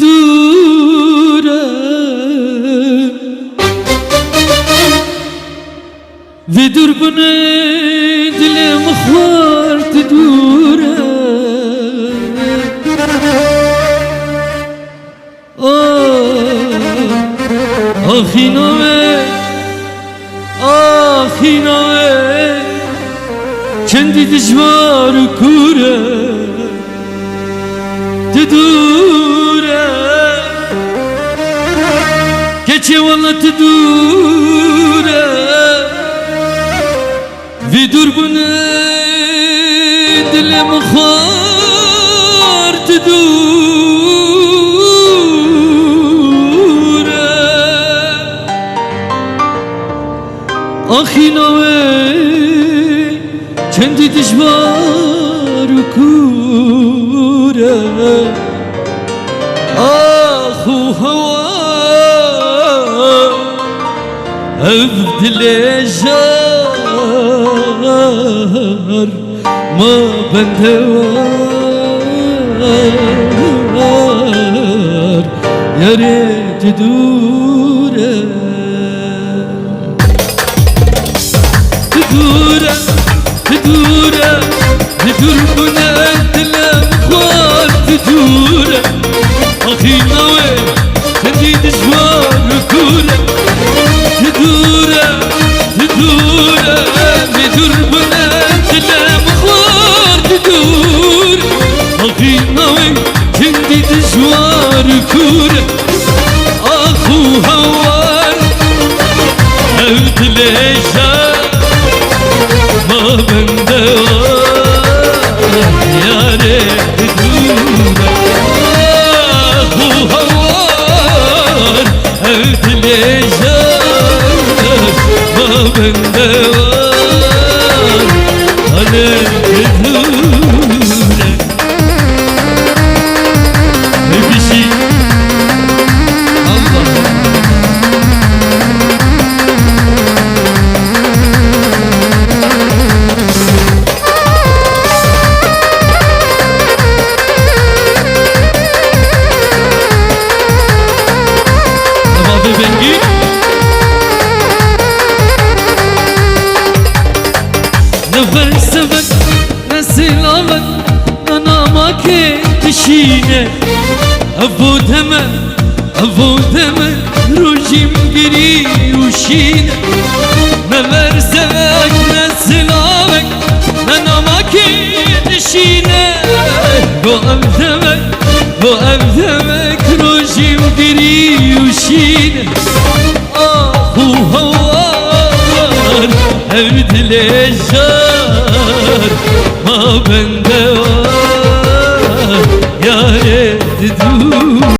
تدوره في دربنا دل مخوار تدوره آخی نامه چندی دشوار و کوره تدوره keçe والله تدوره في دربنا دل مخوار تدوره آخی نامه چندی دشوار و کوره آخو هوا ابدل جار ما بندوار يا ريت تدوره تدوره تدوره تدربنا دل مخوار تدوره أخي نوي تندي دشوار كوره تدوره تدوره تدربنا دل مخوار تدوره أخي نوي تندي دشوار كوره أخو هوار أبدل جار ما بندوار يا ريت تدوره أخو هوار أبدل جار ما بندوار أنا تدوره بشي الله نفسبك نسلامك أنا ما كنت شينه أبو دمك روجي مقري وشينه نفسبك نسلامك أنا ما كنت شينه وأبدمك روجي مقري وشينه أخو هوار أبدل الجار ما بند